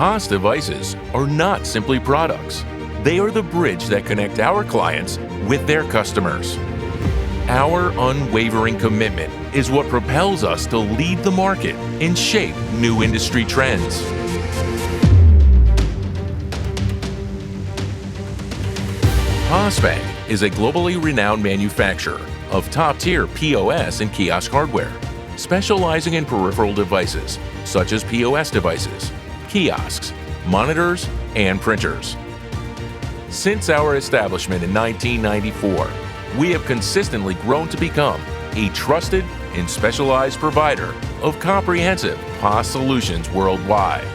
POS devices are not simply products. They are the bridge that connect our clients with their customers. Our unwavering commitment is what propels us to lead the market and shape new industry trends. Posbank is a globally renowned manufacturer of top-tier POS and kiosk hardware, specializing in peripheral devices such as POS devices, kiosks, monitors, and printers. Since our establishment in 1994, we have consistently grown to become a trusted and specialized provider of comprehensive POS solutions worldwide.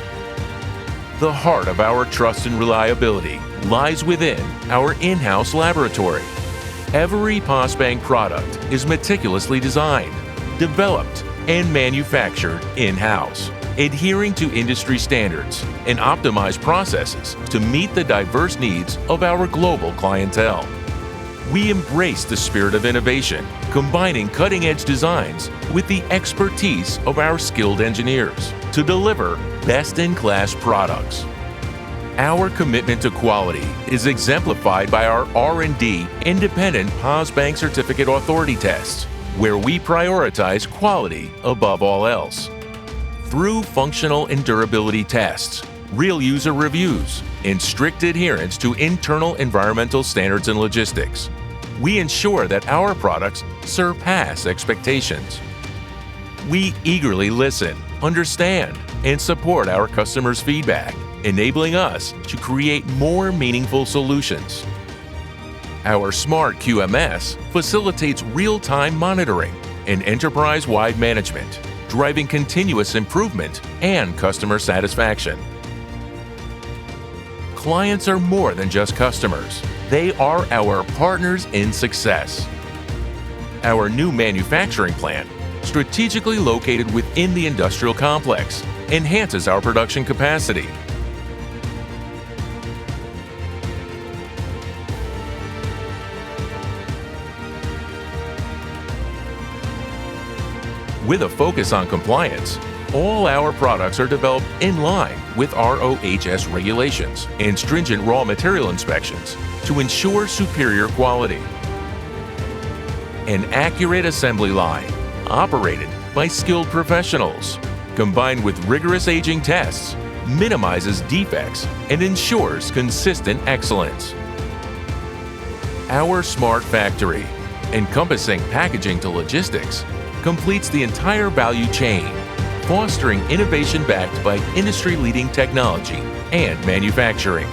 The heart of our trust and reliability lies within our in-house laboratory. Every Posbank product is meticulously designed, developed, and manufactured in-house, adhering to industry standards and optimized processes to meet the diverse needs of our global clientele. We embrace the spirit of innovation, combining cutting-edge designs with the expertise of our skilled engineers to deliver best-in-class products. Our commitment to quality is exemplified by our R&D independent Posbank Certificate Authority tests, where we prioritize quality above all else. Through functional and durability tests, real user reviews, and strict adherence to internal environmental standards and logistics, we ensure that our products surpass expectations. We eagerly listen, understand, and support our customers' feedback, enabling us to create more meaningful solutions. Our smart QMS facilitates real-time monitoring and enterprise-wide management, driving continuous improvement and customer satisfaction. Clients are more than just customers. They are our partners in success. Our new manufacturing plant, strategically located within the industrial complex, enhances our production capacity. With a focus on compliance, all our products are developed in line with RoHS regulations and stringent raw material inspections to ensure superior quality. An accurate assembly line, operated by skilled professionals, combined with rigorous aging tests, minimizes defects and ensures consistent excellence. Our smart factory, encompassing packaging to logistics, completes the entire value chain, fostering innovation backed by industry-leading technology and manufacturing.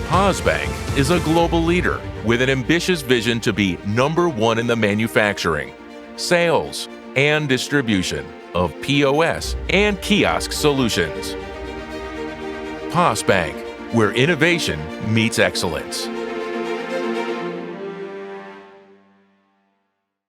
Posbank is a global leader with an ambitious vision to be #1 in the manufacturing, sales, and distribution of POS and kiosk solutions. Posbank, where innovation meets excellence.